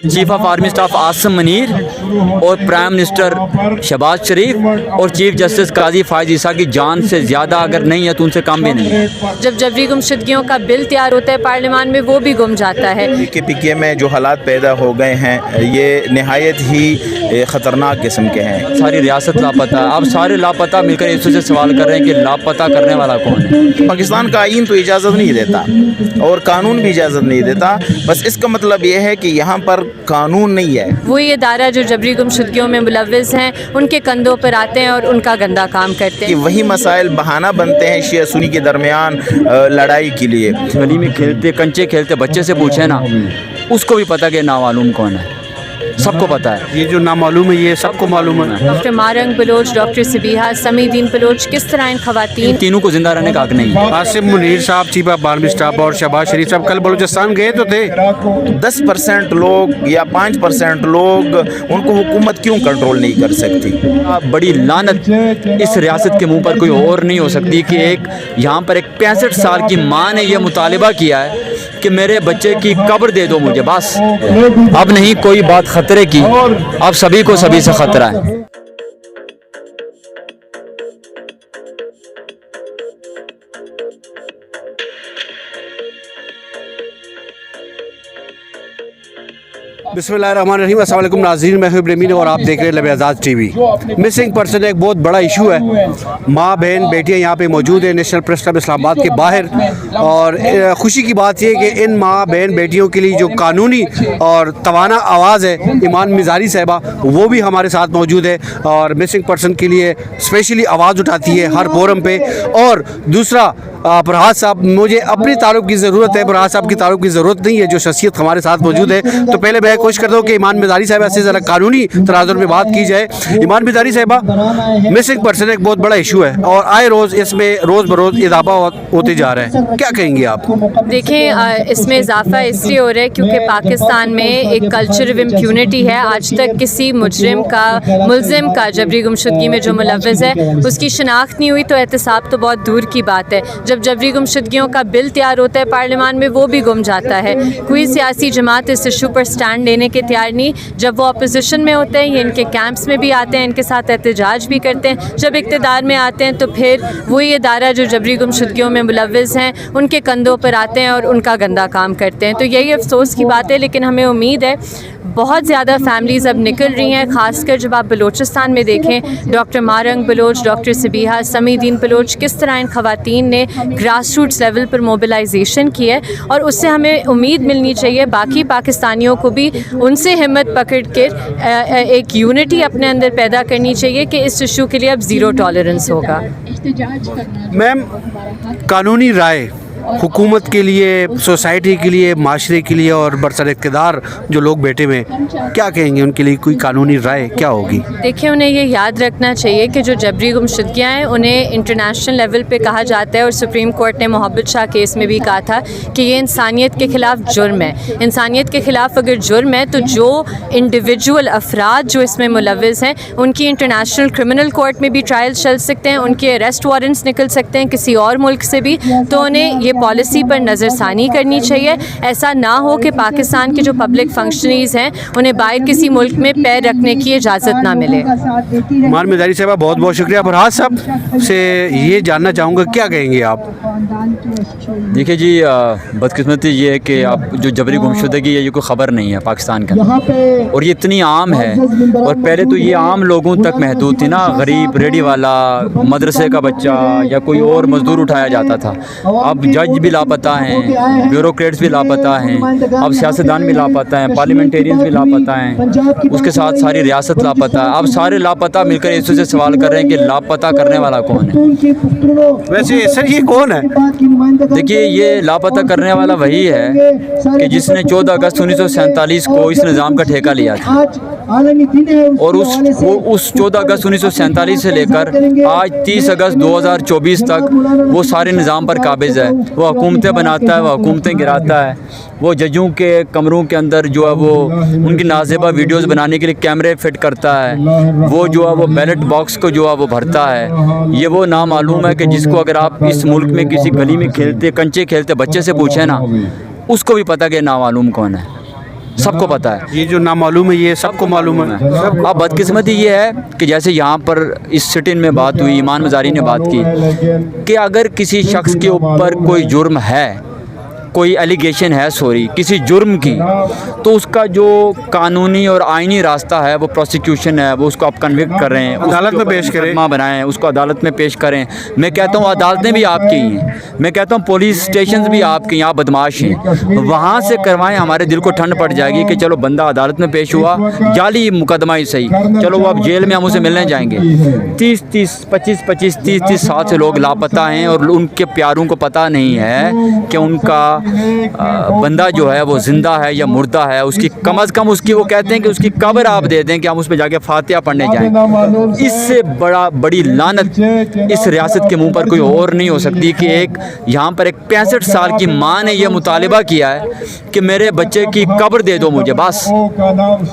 Chief of army staff Asim Munir और prime minister Shahbaz शरीफ और chief justice काजी फायद ईसा की जान से ज़्यादा अगर नहीं है तो उनसे कम भी नहीं है। जब जबरी गुमशुदगियों का बिल तैयार होता है पार्लियामान में, वो भी गुम जाता है। PK में जो हालात पैदा हो गए हैं ये नहायत ही ख़तरनाक किस्म के हैं। सारी रियासत लापता है। अब सारे लापता मिलकर एक दूसरे से सवाल कर रहे हैं कि लापता करने वाला कौन है। पाकिस्तान का आइन तो इजाज़त नहीं देता और कानून भी इजाज़त नहीं देता, बस इसका मतलब ये है कि यहाँ पर कानून नहीं है। वही इदारा जो जबरी गुमशुदगियों में मुलव्विस हैं उनके कंधों पर आते हैं और उनका गंदा काम करते कि हैं। वही मसाइल बहाना बनते हैं शिया सुन्नी के दरमियान लड़ाई के लिए। गली में खेलते कंचे खेलते बच्चे से पूछे ना, उसको भी पता कि नामालूम कौन है, सबको पता है। ये जो नामालूम है ये सबको मालूम है। डॉक्टर मारंग बलोच, डॉक्टर सबिहा, समीदीन बलोच, किस तरह इन इन खवातीन तीनों को जिंदा रहने का हक नहीं है। आसिम मुनीर साहब, चीफ ऑफ आर्मी स्टाफ और शहबाज शरीफ साहब कल बलूचिस्तान गए तो थे। 10% लोग या 5% लोग, उनको हुकूमत क्यों कंट्रोल नहीं कर सकती? बड़ी लानत इस रियासत के मुंह पर कोई और नहीं हो सकती कि एक यहाँ पर एक 65 साल की माँ ने यह मुतालिबा किया है कि मेरे बच्चे की कब्र दे दो मुझे, बस अब नहीं कोई बात खतरे की, अब सभी को सभी से खतरा है। बिस्मिल्लाहिर्रहमानिर्रहीम, अस्सलाम वालेकुम नाज़रीन, मैं हूं इब्राहिम और आप देख रहे हैं लबे आज़ाद टीवी। मिसिंग पर्सन एक बहुत बड़ा इशू है। माँ बहन बेटियां यहाँ पे मौजूद हैं नेशनल प्रेस क्लब इस्लामाबाद के बाहर, और खुशी की बात यह कि इन माँ बहन बेटियों के लिए जो कानूनी और तवाना आवाज़ है ईमान मिज़ारी साहिबा, वो भी हमारे साथ मौजूद है और मिसिंग पर्सन के लिए स्पेशली आवाज़ उठाती है हर फोरम पे। और दूसरा फरहाद साहब, मुझे अपनी तारुफ की ज़रूरत है, फरहाद साहब की तारुफ की ज़रूरत नहीं है, जो शख्सियत हमारे साथ मौजूद है। तो पहले मैं कोशिश करता हूँ कि ईमान मिज़ारी साहिबा से ज़रा कानूनी तनाजुर में बात की जाए। ईमान मिज़ारी साहिबा, मिसिंग पर्सन एक बहुत बड़ा इशू है और आए रोज़ इसमें रोज़ बरोज़ इजाफा होते जा रहा है, क्या कहेंगे आप? देखें, इसमें इजाफा इसलिए हो रहा है क्योंकि पाकिस्तान में एक कल्चर ऑफ इम्प्यूनिटी है। आज तक किसी मुजरिम का, मुलजिम का जबरी गुमशुदगी में जो मुलव्विस है उसकी शनाख्त नहीं हुई तो एहतसाब तो बहुत दूर की बात है। जब जबरी गुमशुदगियों का बिल तैयार होता है पार्लियामान में, वो भी गुम जाता है। कोई सियासी जमात इस इशू पर स्टैंड लेने के तैयार नहीं। जब वो अपोजिशन में होते हैं, ये इनके कैंप्स में भी आते हैं, इनके साथ एहतजाज भी करते हैं। जब इक़्तिदार में आते हैं तो फिर वही इदारा जो जबरी गुमशुदगियों में मुलव्विस हैं उनके कंधों पर आते हैं और उनका गंदा काम करते हैं। तो यही अफसोस की बात है, लेकिन हमें उम्मीद है बहुत ज़्यादा फैमिलीज़ अब निकल रही हैं। ख़ासकर जब आप बलूचिस्तान में देखें, डॉक्टर मारंग बलोच, डॉक्टर सबिहा, समीदीन बलोच, किस तरह इन खवातीन ने ग्रास रूट्स लेवल पर मोबिलाइजेशन की है, और उससे हमें उम्मीद मिलनी चाहिए बाकी पाकिस्तानियों को भी उनसे हिम्मत पकड़ कर एक यूनिटी अपने अंदर पैदा करनी चाहिए कि इस इशू के लिए अब ज़ीरो टॉलरेंस होगा। मैम, कानूनी राय हुकूमत के लिए, सोसाइटी के लिए, माशरे के लिए और बरसर इक़्तिदार जो लोग बैठे हुए हैं, क्या कहेंगे उनके लिए? कोई कानूनी राय क्या होगी? देखिए, उन्हें ये याद रखना चाहिए कि जो जबरी गुमशुदगियाँ हैं उन्हें इंटरनेशनल लेवल पे कहा जाता है, और सुप्रीम कोर्ट ने मोहब्बत शाह केस में भी कहा था कि ये इंसानियत के ख़िलाफ़ जुर्म है। इंसानियत के ख़िलाफ़ अगर जुर्म है तो जो इंडिविजुअल अफराद जो इसमें मुलव्विस हैं उनकी इंटरनेशनल क्रिमिनल कोर्ट में भी ट्रायल चल सकते हैं, उनके अरेस्ट वारंट्स निकल सकते हैं किसी और मुल्क से भी। तो उन्हें ये पॉलिसी पर नज़रसानी करनी चाहिए। ऐसा ना हो कि पाकिस्तान के जो पब्लिक फंक्शनरीज़ हैं उन्हें बाहर किसी मुल्क में पैर रखने की इजाज़त ना मिले। ईमान मिज़ारी साहबा, बहुत बहुत शुक्रिया। फरहाद साहब से ये जानना चाहूँगा, क्या कहेंगे आप? देखिए जी, बदकिस्मती ये है कि अब जो जबरी गुमशुदगी है ये कोई ख़बर नहीं है पाकिस्तान का, और ये इतनी आम है। और पहले तो ये आम लोगों तक महदूद थी ना, गरीब, रेडी वाला, मदरसे का बच्चा या कोई और मज़दूर उठाया जाता था। अब जज भी लापता हैं, ब्यूरोक्रेट्स भी लापता हैं, अब सियासतदान भी लापता हैं, पार्लियामेंटेरियंस भी लापता हैं, उसके साथ सारी रियासत लापता है। अब सारे लापता मिलकर एक दूसरे से सवाल कर रहे हैं कि लापता करने वाला कौन है। वैसे सर ये कौन है? देखिए, ये लापता करने वाला वही है कि जिसने 14 अगस्त 1947 को इस निज़ाम का ठेका लिया था, और उस 14 अगस्त 1947 से लेकर आज 30 अगस्त 2024 तक वो सारे निज़ाम पर काबिज़ है। वो हुकूमतें बनाता है, वो हुकूमतें गिराता है, वो जजों के कमरों के अंदर जो है वो उनकी नाज़ेबा वीडियोस बनाने के लिए कैमरे फिट करता है, वो जो है वो बैलेट बॉक्स को जो है वो भरता है। ये वो नामालूम है कि जिसको अगर आप इस मुल्क में किसी गली में खेलते कंचे खेलते बच्चे से पूछे ना, उसको भी पता कि नामालूम कौन है। सबको पता है। ये जो नामालूम है ये सबको मालूम है। अब बदकिस्मती ये है कि जैसे यहाँ पर इस सिटिन में बात हुई, ईमान मज़ारी ने बात की कि अगर किसी शख्स के ऊपर कोई जुर्म है, कोई एलिगेशन है किसी जुर्म की, तो उसका जो कानूनी और आइनी रास्ता है वो प्रोसिक्यूशन है, वो उसको आप कन्विक्ट कर रहे हैं, अदालत में पेश करें, मुकदमा बनाएं, उसको अदालत में पेश करें। मैं कहता हूँ अदालतें भी आपकी ही हैं, मैं कहता हूँ पुलिस स्टेशन भी आपके यहाँ बदमाश हैं, वहाँ से करवाएं। हमारे दिल को ठंड पड़ जाएगी कि चलो बंदा अदालत में पेश हुआ, जाली मुकदमा ही सही, चलो वो अब जेल में हम उसे मिलने जाएंगे। 25-30 साल से लोग लापता हैं और उनके प्यारों को पता नहीं है कि उनका बंदा जो है वो ज़िंदा है या मुर्दा है। उसकी कम अज़ कम उसकी वो कहते हैं कि उसकी कब्र आप दे दें कि हम उस पर जाके फातिहा पढ़ने जाएं। इससे बड़ी लानत इस रियासत के मुंह पर कोई और नहीं हो सकती कि एक यहाँ पर एक 65 साल की माँ ने यह मुतालिबा किया है कि मेरे बच्चे की कब्र दे दो मुझे, बस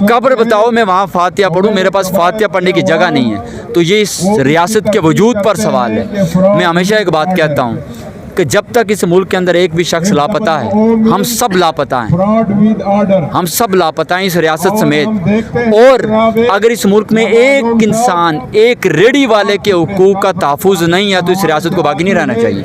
कब्र बताओ, मैं वहाँ फातिहा पढ़ूँ, मेरे पास फातिहा पढ़ने की जगह नहीं है। तो ये इस रियासत के वजूद पर सवाल है। मैं हमेशा एक बात कहता हूँ कि जब तक इस मुल्क के अंदर एक भी शख्स लापता है, हम सब लापता हैं, हम सब लापता हैं इस रियासत समेत। और अगर इस मुल्क में एक इंसान, एक रेडी वाले के हुकूक का तहफ़्फ़ुज़ नहीं है तो इस रियासत को बाकी नहीं रहना चाहिए।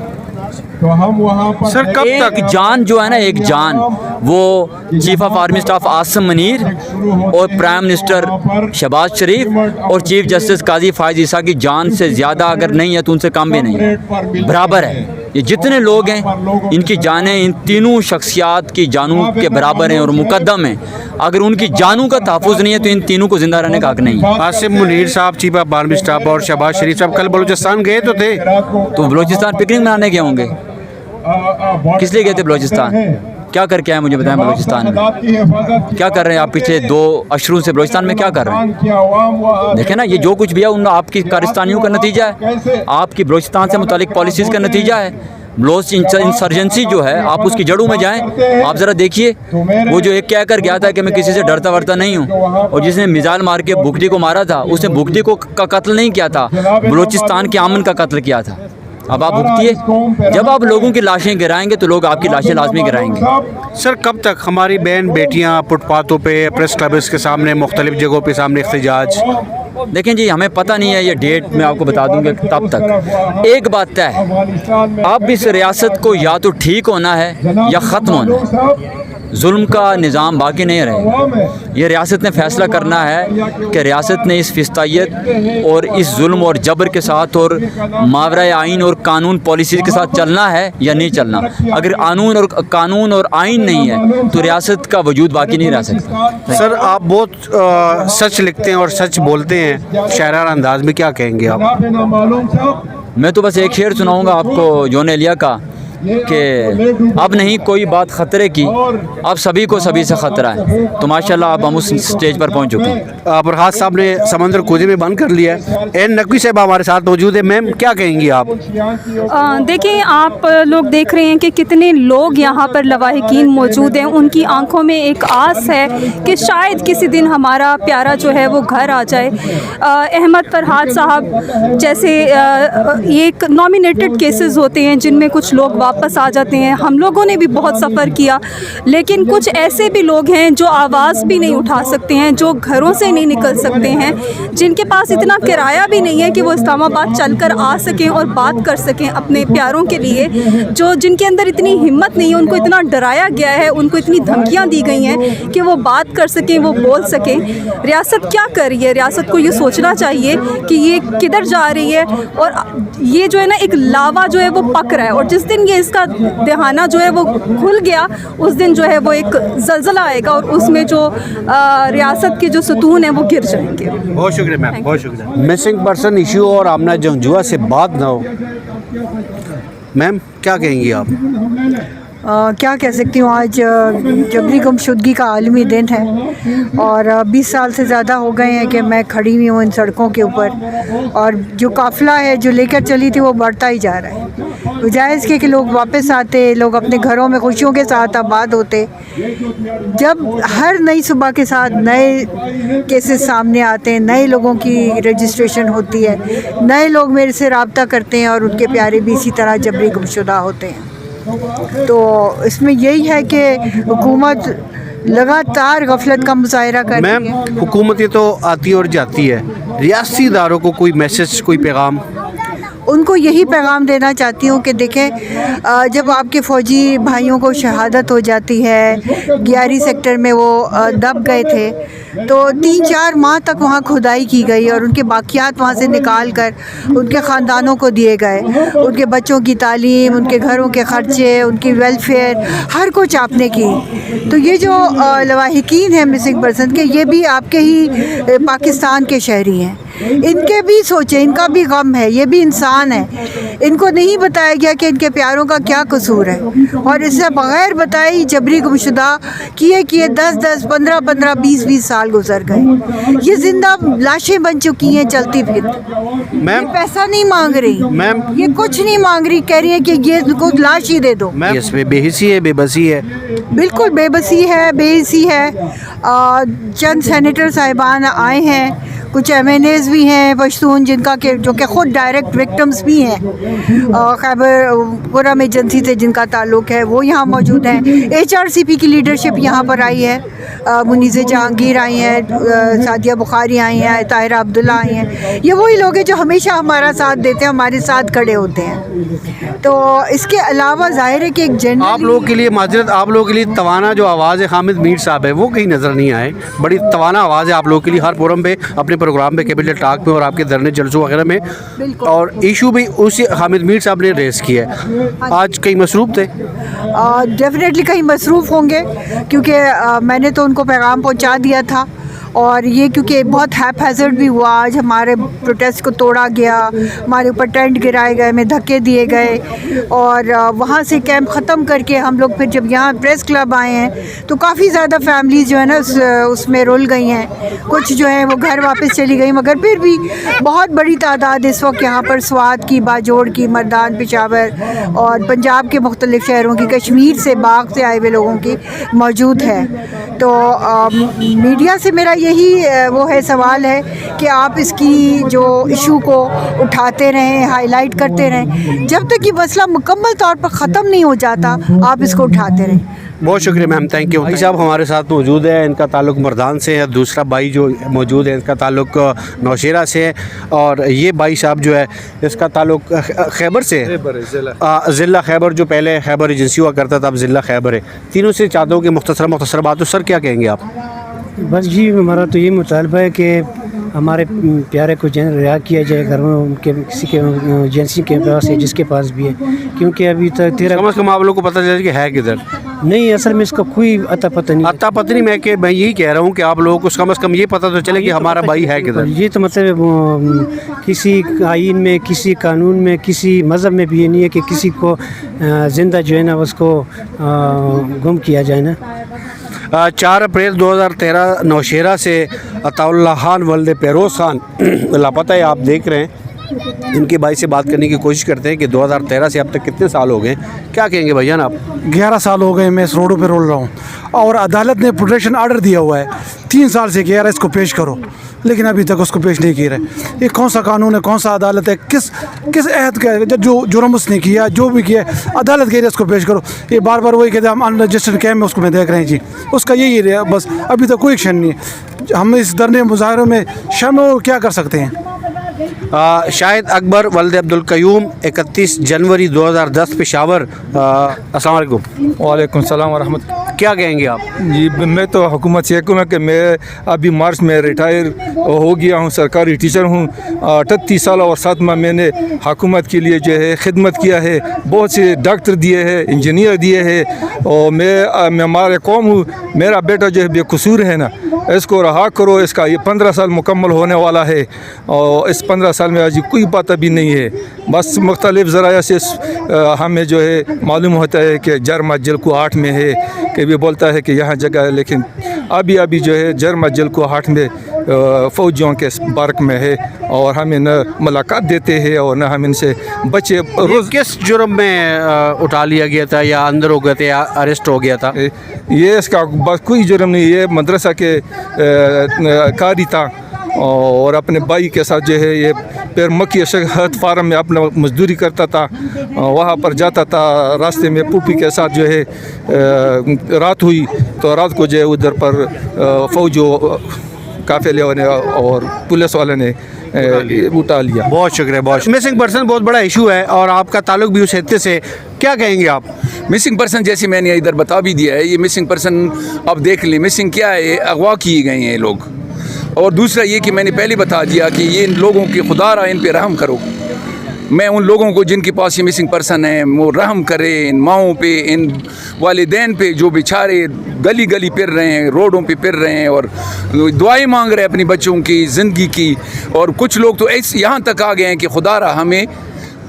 तो हम वहाँ पर सर कब तक एक जान जो है ना, एक जान, वो chief of army staff Asim Munir और प्राइम मिनिस्टर शहबाज शरीफ और चीफ जस्टिस काजी फायद ईसा की जान से ज़्यादा अगर नहीं है तो उनसे कम भी नहीं है, बराबर है। ये जितने लोग हैं इनकी जानें इन तीनों शख्सियात की जानों के बराबर हैं और मुकद्दम हैं। अगर उनकी जानों का तहफ़्फ़ुज़ नहीं है तो इन तीनों को ज़िंदा रहने का हक़ नहीं है। आसिम मुनीर साहब, चीफ ऑफ आर्मी स्टाफ और शहबाज शरीफ साहब कल बलूचिस्तान गए तो थे, तो बलूचिस्तान पिकनिक मनाने गए होंगे। किस लिए गए थे बलूचिस्तान? क्या करके आए मुझे बताएं? बलूचिस्तान में क्या कर रहे हैं आप? पिछले 2 अशरों से बलूचिस्तान में क्या कर रहे हैं? देखें ना, ये जो कुछ भी है उन आपकी कारस्तानियों का नतीजा है, आपकी बलूचिस्तान से मुतालिक पॉलिसीज़ का नतीजा है। बलोच इंसर्जेंसी जो है, आप उसकी जड़ों में जाएं, आप ज़रा देखिए। वो जो एक कह कर गया था कि मैं किसी से डरता वरता नहीं हूँ, और जिसने मिसाइल मार के बुगटी को मारा था, उसने बुगटी को का कत्ल नहीं किया था, बलूचिस्तान के अमन का कत्ल किया था। अब आप भुगतिए। जब आप लोगों की लाशें गिराएंगे तो लोग आपकी लाशें लाजमी गिराएंगे। सर कब तक हमारी बहन बेटियां फुटपाथों पे, प्रेस क्लब्स के सामने, मुख्तलिफ जगहों पे सामने एहतजाज? देखें जी, हमें पता नहीं है ये डेट, मैं आपको बता दूंगा तब तक। एक बात तय है, अब इस रियासत को या तो ठीक होना है या ख़त्म होना है। जुल्म का निज़ाम बाकी नहीं रहेगा। ये रियासत ने फ़ैसला करना है कि रियासत ने इस फिस्तायत और इस जुल्म और जबर के साथ और मावरा आइन और कानून पॉलिसी के साथ चलना है या नहीं चलना। अगर कानून और आइन नहीं है तो रियासत का वजूद बाकी नहीं रह सकता। सर आप बहुत सच लिखते हैं और सच बोलते हैं, शायराना अंदाज में क्या कहेंगे आप? मैं तो बस एक शेर सुनाऊंगा आपको जॉन एलिया का कि अब नहीं कोई बात ख़तरे की, अब सभी को सभी से ख़तरा है। तो माशाल्लाह अब हम उस स्टेज पर पहुंच चुके हैं। फरहाद साहब ने समंदर कूदे में बंद कर लिया है। एन नकवी साहब हमारे साथ मौजूद है। मैम क्या कहेंगी आप? देखिए, आप लोग देख रहे हैं कि कितने लोग यहाँ पर लवाहिकीन मौजूद हैं। उनकी आंखों में एक आस है कि शायद किसी दिन हमारा प्यारा जो है वो घर आ जाए। अहमद फरहाद साहब जैसे एक नॉमिनेटेड केसेस होते हैं जिनमें कुछ लोग वापस आ जाते हैं। हम लोगों ने भी बहुत सफ़र किया, लेकिन कुछ ऐसे भी लोग हैं जो आवाज़ भी नहीं उठा सकते हैं, जो घरों से नहीं निकल सकते हैं, जिनके पास इतना किराया भी नहीं है कि वो इस्लामाबाद चलकर आ सकें और बात कर सकें अपने प्यारों के लिए, जो जिनके अंदर इतनी हिम्मत नहीं है, उनको इतना डराया गया है, उनको इतनी धमकियाँ दी गई हैं कि वो बात कर सकें, वो बोल सकें। रियासत क्या कर रही है? रियासत को ये सोचना चाहिए कि ये किधर जा रही है। और ये जो है ना, एक लावा जो है वो पक रहा है, और जिस दिन ये इसका दहाना जो है वो खुल गया, उस दिन जो है वो एक ज़लज़ला आएगा और उसमें जो रियासत के जो सतून है वो गिर जाएंगे। बहुत शुक्रिया मैम, बहुत शुक्रिया। मिसिंग पर्सन इशू और आमना जंगजुआ से बात ना हो, मैम क्या कहेंगी आप? क्या कह सकती हूँ, आज जबरी गुमशुदगी का आलमी दिन है और 20 साल से ज़्यादा हो गए हैं कि मैं खड़ी हुई हूँ इन सड़कों के ऊपर, और जो काफ़िला है जो लेकर चली थी वो बढ़ता ही जा रहा है। जायज़ कि लोग वापस आते, लोग अपने घरों में खुशियों के साथ आबाद होते। जब हर नई सुबह के साथ नए केसेस सामने आते हैं, नए लोगों की रजिस्ट्रेशन होती है, नए लोग मेरे से रब्ता करते हैं और उनके प्यारे भी इसी तरह जबरी गुमशुदा होते हैं। तो इसमें यही है कि हुकूमत लगातार गफलत का मुजाहरा कर रही मैम, है। हुकूमतें तो आती और जाती है, रियासती इदारों को कोई मैसेज, कोई पैगाम? उनको यही पैगाम देना चाहती हूँ कि देखें, जब आपके फ़ौजी भाइयों को शहादत हो जाती है, 11 सेक्टर में वो दब गए थे, तो 3-4 माह तक वहाँ खुदाई की गई और उनके बाकियात वहाँ से निकाल कर उनके ख़ानदानों को दिए गए। उनके बच्चों की तालीम, उनके घरों के ख़र्चे, उनकी वेलफेयर, हर कुछ आपने की। तो ये जो लवाहिकीन हैं मिसिंग पर्सन के, ये भी आपके ही पाकिस्तान के शहरी हैं। इनके भी सोचें, इनका भी गम है, ये भी इंसान है। इनको नहीं बताया गया कि इनके प्यारों का क्या कसूर है, और इससे बग़ैर बताए जबरी गुमशुदा किए 10-10, 15-15, 20-20 साल गुजर गए। ये जिंदा लाशें बन चुकी हैं चलती फिर। मैम, ये पैसा नहीं मांग रही मैम, ये कुछ नहीं मांग रही, कह रही है कि ये इनको लाश ही दे दो। मैम, इसमें बेहिसी है, बेबसी है? बिल्कुल बेबसी है, बेहिसी है। चंद सेनेटर साहिबान आए हैं, कुछ MNAs भी हैं पश्तून, जिनका के जो कि ख़ुद डायरेक्ट विक्टिम्स भी हैं, खैबर खुर्रम एजेंसी से जिनका ताल्लुक़ है, वो यहाँ मौजूद हैं। HRCP की लीडरशिप यहाँ पर आई है, मुनीज़ जहांगीर आई हैं, सादिया बुखारी आई हैं, ताहिरा अब्दुल्ला आई हैं। ये वही लोग हैं जो हमेशा हमारा साथ देते हैं, हमारे साथ खड़े होते हैं। तो इसके अलावा ज़ाहिर है कि एक जनरल आप लोगों के लिए माजरत, आप लोगों के लिए तवाना जो आवाज़ है हामिद मीर साहब है, वो कहीं नज़र नहीं आए। बड़ी तवाना आवाज़ है आप लोगों के लिए, हर फोरम पे, अपने प्रोग्राम पे, कैपिटल टॉक पे और आपके धरने जलसों वगैरह में, और इशू भी उसी हामिद मीर साहब ने रेस किया है। आज कहीं मसरूफ़ थे? डेफिनेटली कहीं मसरूफ़ होंगे, क्योंकि मैंने तो उनको पैगाम पहुंचा दिया था। और ये क्योंकि बहुत हैज़र्ड भी हुआ, आज हमारे प्रोटेस्ट को तोड़ा गया, हमारे ऊपर टेंट गिराए गए, में धक्के दिए गए, और वहाँ से कैंप ख़त्म करके हम लोग फिर जब यहाँ प्रेस क्लब आए हैं तो काफ़ी ज़्यादा फैमिलीज़ जो है ना उसमें रुल गई हैं। कुछ जो है वो घर वापस चली गई, मगर फिर भी बहुत बड़ी तादाद इस वक्त यहाँ पर स्वात की, बाजोड़ की, मर्दान, पेशावर और पंजाब के मुख्तलिफ़ शहरों की, कश्मीर से, बाग से आए हुए लोगों की मौजूद है। तो मीडिया से मेरा यही वो है, सवाल है कि आप इसकी जो इशू को उठाते रहें, हाईलाइट करते रहें, जब तक ये मसला मुकम्मल तौर पर ख़त्म नहीं हो जाता आप इसको उठाते रहें। बहुत शुक्रिया मैम, थैंक यू। भाई साहब हमारे साथ मौजूद है, इनका ताल्लुक मर्दान से है। दूसरा भाई जो मौजूद है इसका ताल्लुक नौशेरा से है, और ये भाई साहब जो है इसका ताल्लुक खैबर से है, ज़िला खैबर, जो पहले खैबर एजेंसी हुआ करता था, अब ज़िला खैबर है। तीनों से चाहता हूँ कि मुख्तसर बात। तो सर क्या कहेंगे आप? बस जी, हमारा तो ये मुतालबा है कि हमारे प्यारे को रिहा किया जाए घर में, उनके किसी के एजेंसी के पास है, जिसके पास भी है, क्योंकि अभी तक कम से कम आप लोग को पता चले कि है किधर? नहीं, असल में इसका कोई अता पता नहीं। अता पता नहीं, मैं यही कह रहा हूँ कि आप लोगों को कम से कम ये पता तो चले कि हमारा भाई है किधर। ये तो मतलब किसी आइन में, किसी कानून में, किसी मज़हब में भी ये नहीं है कि किसी को ज़िंदा जो है ना उसको गुम किया जाए ना। 4 अप्रैल 2013 नौशेरा से अताउल्लाह खान वल्द पेरोज़ खान लापता है। आप देख रहे हैं, इनके भाई से बात करने की कोशिश करते हैं कि 2013 से अब तक कितने साल हो गए। क्या कहेंगे भैया आप? 11 साल हो गए मैं इस रोडों पे रोल रहा हूँ, और अदालत ने प्रोटेक्शन आर्डर दिया हुआ है 3 साल से कि यार इसको पेश करो, लेकिन अभी तक उसको पेश नहीं किया है। ये कौन सा कानून है, कौन सा अदालत है, किस अहद का है? जो जुर्म उसने किया, जो भी किया, अदालत कह रही है इसको पेश करो। ये बार बार वही कहते हैं हम अनरजिस्टर्ड कैम्प में उसको मैं देख रहे हैं जी, उसका यही है बस। अभी तक कोई एक्शन नहीं है। हम इस धरने मुजाहरों में शामिल क्या कर सकते हैं? शाहिद अकबर वल्द अब्दुल क़य्यूम 31 जनवरी 2010 पेशावर। अस्सलाम वालेकुम। वालेकुम सलाम व रहमत। क्या कहेंगे आप? जी, मैं तो हुकूमत से कहूँ कि मैं अभी मार्च में रिटायर हो गया हूँ, सरकारी टीचर हूँ। 38 साल और 7 माह मैंने हुकूमत के लिए जो है खिदमत किया है। बहुत से डॉक्टर दिए हैं, इंजीनियर दिए हैं, और मैं हमारे कौम हूँ। मेरा बेटा जो है बेकसूर है ना, इसको रहा करो। इसका ये 15 साल मुकम्मल होने वाला है, और इस 15 साल में आज कोई पता भी नहीं है। बस मुख्तलिफ ज़राया से हमें जो है मालूम होता है कि जरमा जेल को 8 में है, कि भी बोलता है कि यहाँ जगह है, लेकिन अभी जो है जरमा जेल को 8 में फ़ौजियों के बारक में है, और हमें न मुलाकात देते हैं और न हम इनसे बचे। रोज़ किस जुर्म में उठा लिया गया था, या अंदर हो गए थे, या अरेस्ट हो गया था? ये इसका बस कोई जुर्म नहीं, ये मदरसा के कारी था, और अपने भाई के साथ जो है ये फिर मक्की अशरत फार्म में अपना मजदूरी करता था, वहाँ पर जाता था। रास्ते में पुप्पी के साथ जो है रात हुई तो रात को जो है उधर पर फौज काफिले वाले और पुलिस वाले ने उठा लिया। बहुत शुक्रिया, बहुत मिसिंग पर्सन बहुत बड़ा इशू है और आपका ताल्लुक भी उस हिस्से से, क्या कहेंगे आप? मिसिंग पर्सन जैसे मैंने इधर बता भी दिया है, ये मिसिंग पर्सन अब देख लें मिसिंग क्या है, अगवा किए गए हैं ये लोग। और दूसरा ये कि मैंने पहले बता दिया कि ये इन लोगों की खुदारा इन पे रहम करो। मैं उन लोगों को जिनके पास ये मिसिंग पर्सन है वो रहम करे इन माओं पे, इन वालिदैन पे जो बेचारे गली गली फिर रहे हैं, रोडों पे फिर रहे हैं और दुआएं मांग रहे हैं अपनी बच्चों की ज़िंदगी की। और कुछ लोग तो ऐसे यहाँ तक आ गए हैं कि खुदारा हमें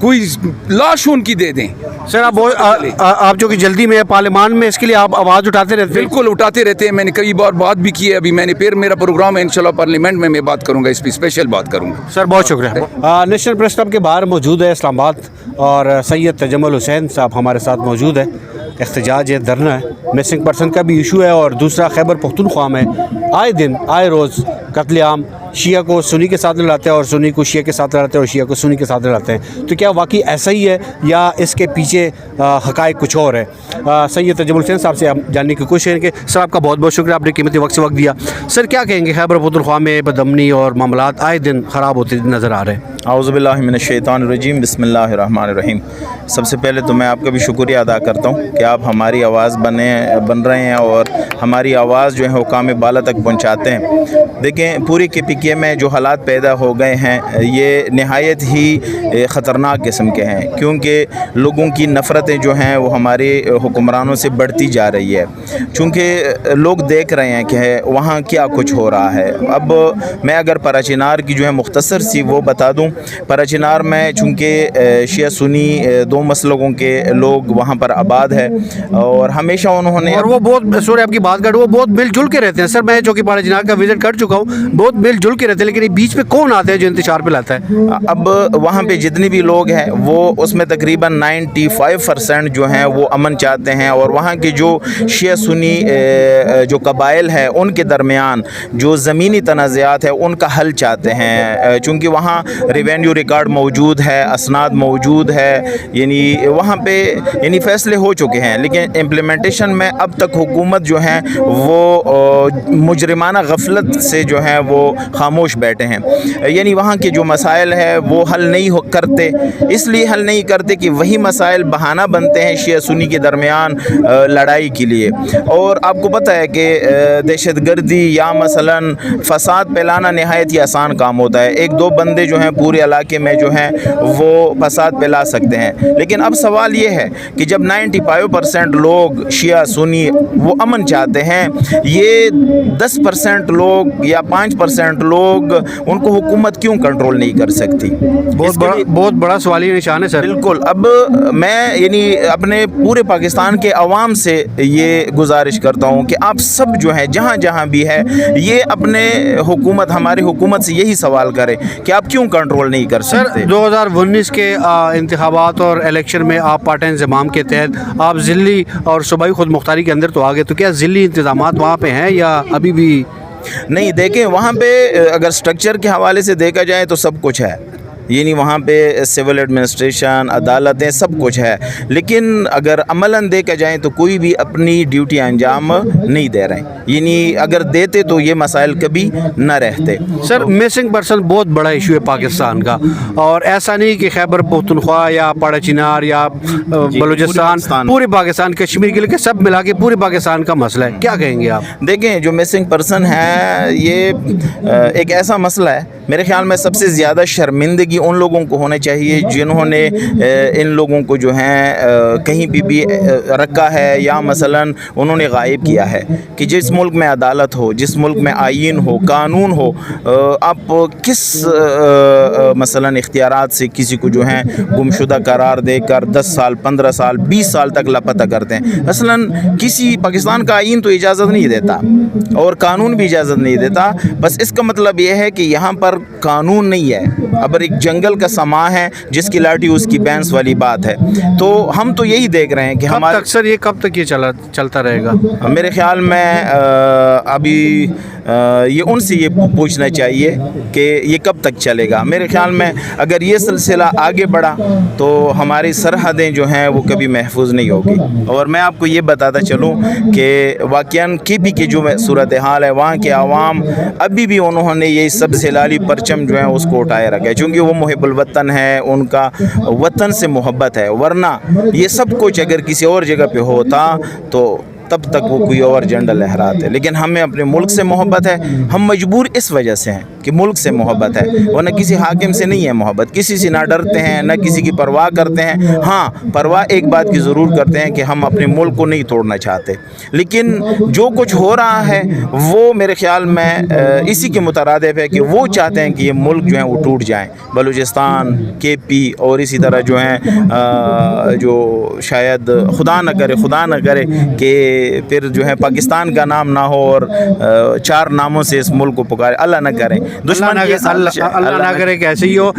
कोई लाश उनकी दे दें। सर आप जो कि जल्दी में पार्लियामान में, इसके लिए आप आवाज़ उठाते रहते हैं? बिल्कुल उठाते रहते हैं, मैंने कई बार बात भी की है। अभी मैंने फिर मेरा प्रोग्राम है इंशाल्लाह पार्लियामेंट में मैं बात करूंगा, इस पर स्पेशल बात करूंगा। सर बहुत शुक्रिया। नेशनल प्रेस क्लब के बाहर मौजूद है इस्लामाबाद और सैयद तजम्मुल हुसैन साहब हमारे साथ मौजूद है। एहतजाज है, धरना है, मिसिंग पर्सन का भी इशू है और दूसरा खैबर पख्तूनख्वा में आए दिन आए रोज़ कत्लेआम, शिया को सुन्नी के साथ लड़ाते हैं और सुन्नी को शिया के साथ लड़ाते हैं और शिया को सुन्नी के साथ लड़ाते हैं। तो क्या वाकई ऐसा ही है या इसके पीछे हक़ाइक़ कुछ और है? सैयद तजम्मुल हुसैन साहब से हम जानने की कोशिश करेंगे। सर आपका बहुत बहुत शुक्रिया, आपने कीमती वक्त से वक्त दिया। सर क्या कहेंगे, खैबर पख्तूनख्वा में बदअमनी और मामलात आए दिन ख़राब होते नज़र आ रहे हैं? औज़ुबिल्लाहि मिनश्शैतानिर्रजीम, बिस्मिल्लाहिर्रहमानिर्रहीम। सबसे पहले तो मैं आपका भी शुक्रिया अदा करता हूँ कि आप हमारी आवाज़ बन रहे हैं और हमारी आवाज़ जो है हुकाम बाला तक पहुँचाते हैं। देखें पूरी KPK में जो हालात पैदा हो गए हैं ये नहायत ही ख़तरनाक किस्म के हैं, क्योंकि लोगों की नफ़रतें जो हैं वो हमारे हुक्मरानों से बढ़ती जा रही है, चूँकि लोग देख रहे हैं कि वहाँ क्या कुछ हो रहा है। अब मैं अगर पराचिनार की जो है मुख्तसर सी वो बता दूँ, पराचिनार में चूँकि शिया सुन्नी दो मसलकों के लोग वहाँ पर आबाद है और हमेशा उन्होंने और वो बहुत सॉरी आपकी बात कर, वो बहुत मिलजुल के रहते हैं। सर मैं जो कि पराचिनार का विज़िट कर चुका हूँ, बहुत मिलजुल के रहते हैं, लेकिन ये बीच में कौन आता है जो इंतशार पे लाता है? अब वहाँ पे जितने भी लोग हैं वो उसमें तकरीबन 95% जो हैं वो अमन चाहते हैं और वहाँ के जो शिया सुन्नी जो कबाइल है उनके दरमियान जो ज़मीनी तनाज़ात है उनका हल चाहते हैं, चूँकि वहाँ रेवेन्यू रिकॉर्ड मौजूद है, असनाद मौजूद है, यानी वहाँ पे यानी फ़ैसले हो चुके हैं, लेकिन इम्प्लीमेंटेशन में अब तक हुकूमत जो है वो मुजरिमाना गफलत से जो है वो खामोश बैठे हैं। यानी वहाँ के जो मसाइल है वो हल नहीं करते, इसलिए हल नहीं करते कि वही मसाइल बहाना बनते हैं शिया सुन्नी के दरमियान लड़ाई के लिए। और आपको पता है कि दहशतगर्दी या मसलन फ़साद फैलाना नहायत ही आसान काम होता है, एक दो बंदे जो हैं पूरे इलाके में जो हैं वो फ़साद फैला सकते हैं। लेकिन अब सवाल ये है कि जब 95% लोग शिया सुन्नी वो अमन चाहते हैं, ये 10% लोग या 5% लोग उनको हुकूमत क्यों कंट्रोल नहीं कर सकती? बहुत बड़ा सवालिया निशान है सर। बिल्कुल। अब मैं यानी अपने पूरे पाकिस्तान के अवाम से ये गुजारिश करता हूँ कि आप सब जो है जहाँ जहाँ भी है ये अपने हुकूमत हमारी हुकूमत से यही सवाल करें कि आप क्यों कंट्रोल नहीं कर सकते? सर 2019 के इंतखाबात और इलेक्शन में आप पार्टी इंतज़ाम के तहत आप ज़िली और सूबाई खुद मुख्तारी के अंदर तो आ गए, तो क्या ज़िली इंतज़ामात वहाँ पे हैं या अभी भी नहीं? देखें वहाँ पे अगर स्ट्रक्चर के हवाले से देखा जाए तो सब कुछ है, यानी वहाँ पे सिविल एडमिनिस्ट्रेशन, अदालतें, सब कुछ है, लेकिन अगर अमलन देखा जाए तो कोई भी अपनी ड्यूटी अंजाम नहीं दे रहे हैं। यानी अगर देते तो ये मसाइल कभी न रहते। सर मिसिंग पर्सन बहुत बड़ा इशू है पाकिस्तान का, और ऐसा नहीं कि खैबर पख्तूनख्वा या पाड़ाचिनार या बलूचिस्तान, पूरे पाकिस्तान, कश्मीर के लिए सब मिला के पूरे पाकिस्तान का मसला है। क्या कहेंगे आप? देखें जो मिसिंग पर्सन है ये एक ऐसा मसला है, मेरे ख्याल में सबसे ज़्यादा शर्मिंदगी उन लोगों को होने चाहिए जिन्होंने इन लोगों को जो है कहीं भी रखा है या मसलन उन्होंने गायब किया है। कि जिस मुल्क में अदालत हो, जिस मुल्क में आईन हो, कानून हो, आप किस मसलन इख्तियारात से किसी को जो है गुमशुदा करार देकर 10 साल, 15 साल, 20 साल तक लापता करते हैं? मसलन किसी पाकिस्तान का आईन तो इजाज़त नहीं देता और कानून भी इजाज़त नहीं देता, बस इसका मतलब यह है कि यहाँ पर कानून नहीं है, اب ایک جنگل کا سما ہے جس کی لاٹھی اس کی بینس والی بات ہے. تو ہم تو یہی دیکھ رہے ہیں کہ ہمارے اکثر یہ کب تک یہ چلتا رہے گا؟ میرے خیال میں ابھی یہ ان سے یہ پوچھنا چاہیے کہ یہ کب تک چلے گا. میرے خیال میں اگر یہ سلسلہ آگے بڑھا تو ہماری سرحدیں جو ہیں وہ کبھی محفوظ نہیں ہوگی. اور میں آپ کو یہ بتاتا چلوں کہ واقعاً کے پی کی جو صورتحال ہے وہاں کے عوام ابھی بھی انہوں نے یہ سبز ہلالی پرچم جو ہے اس کو اٹھائے رکھا ہے چونکہ وہ محب الوطن ہے, ان کا وطن سے محبت ہے. ورنہ یہ سب کچھ اگر کسی اور جگہ پہ ہوتا تو تب تک وہ کوئی اور جھنڈا لہراتے. لیکن ہمیں اپنے ملک سے محبت ہے, ہم مجبور اس وجہ سے ہیں کہ ملک سے محبت ہے, ورنہ کسی حاکم سے نہیں ہے محبت. کسی سے نہ ڈرتے ہیں نہ کسی کی پرواہ کرتے ہیں. ہاں پرواہ ایک بات کی ضرور کرتے ہیں کہ ہم اپنے ملک کو نہیں توڑنا چاہتے. لیکن جو کچھ ہو رہا ہے وہ میرے خیال میں اسی کے مترادف ہے کہ وہ چاہتے ہیں کہ یہ ملک جو ہے وہ ٹوٹ جائیں. بلوچستان, کے پی اور اسی طرح جو ہیں جو شاید خدا نہ کرے کہ پھر جو ہے پاکستان کا نام نہ ہو اور 4 ناموں سے اس ملک کو پکارے. اللہ نہ کرے, دشمن اللہ نہ کرے کہ ایسے ہی ہو.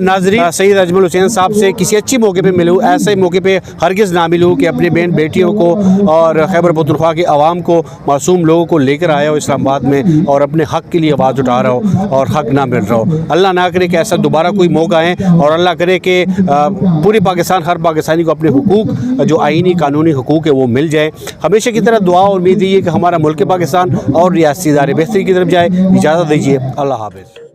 ناظرین, سید اجمل حسین صاحب سے کسی اچھی موقع پہ ملوں, ایسے موقع پہ ہرگز نہ ملوں کہ اپنے بہن بیٹیوں کو اور خیبر پختونخوا کے عوام کو, معصوم لوگوں کو لے کر آیا ہو اسلام آباد میں اور اپنے حق کے لیے آواز اٹھا رہا ہو اور حق نہ مل رہا ہو. اللہ نہ کرے کہ ایسا دوبارہ کوئی موقع آئے اور اللہ کرے کہ پوری پاکستان, ہر پاکستانی کو اپنے حقوق جو آئینی قانونی حقوق ہے وہ مل جائے. ہمیشہ کی طرح دعا اور امید یہ کہ ہمارا ملک پاکستان اور ریاستی ادارے بہتری کی طرف جائے. اجازت دیجیے, اللہ حافظ.